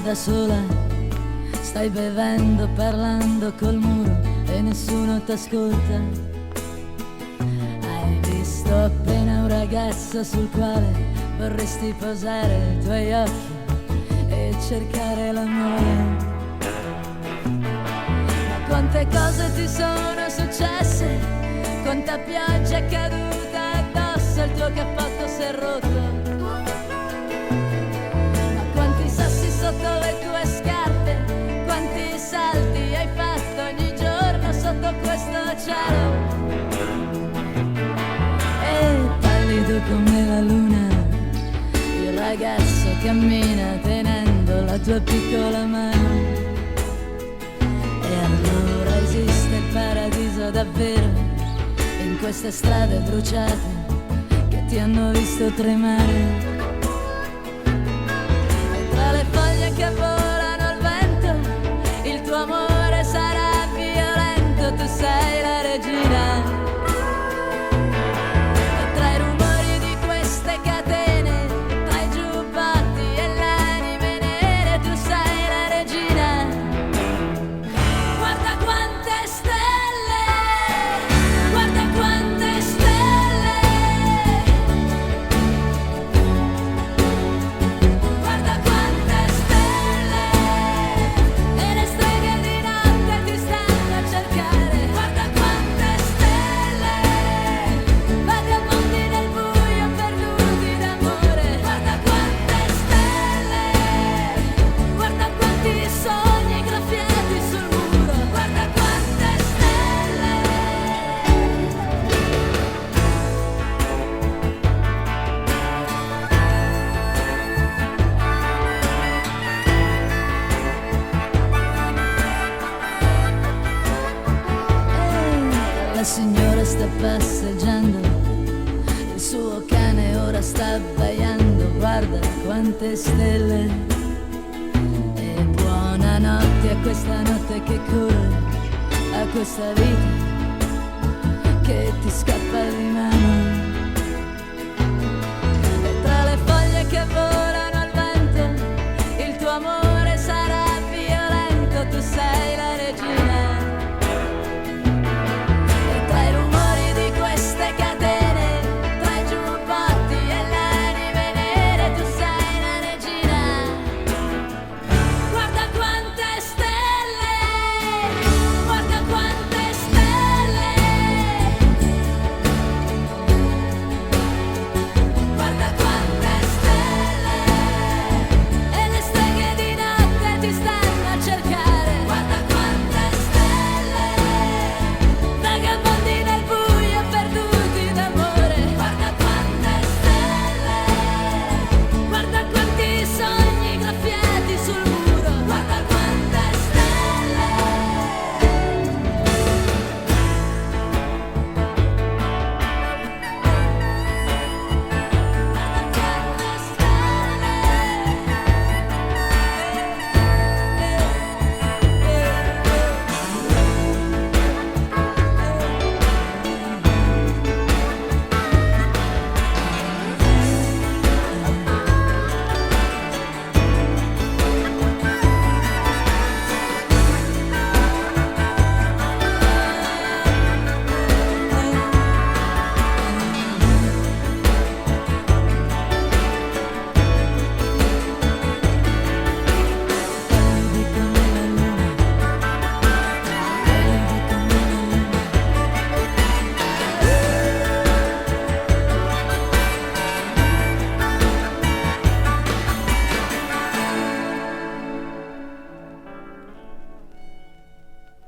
da sola, stai bevendo, parlando col muro e nessuno t'ascolta. Hai visto appena un ragazzo sul quale vorresti posare i tuoi occhi e cercare l'amore. Ma quante cose ti sono successe, quanta pioggia è caduta addosso, il tuo cappotto si è rotto. Ma quanti sassi sotto le tue scarpe, quanti salti hai fatto ogni giorno sotto questo cielo. E pallido come la luna, il ragazzo cammina tenendo la tua piccola mano. E allora esiste il paradiso davvero, in queste strade bruciate che ti hanno visto tremare. E tra le foglie che volano al vento, il tuo amore sarà violento, tu sei la regina. E tra i rumori di queste catene, tra i giubbotti e l'anime nere, tu sei la regina. Guarda quante stelle, guarda quante stelle, guarda quante stelle, e le streghe di notte ti stanno a cercare. Guarda quante stelle, vagabondi nel buio perduti d'amore. Guarda quante stelle, guarda quanti sogni graffiati sul muro. Guarda quante stelle. La signora sta passeggiando, il suo cane ora sta abbaiando. Guarda quante stelle. E buonanotte a questa notte che corre, a questa vita che ti scappa di mano.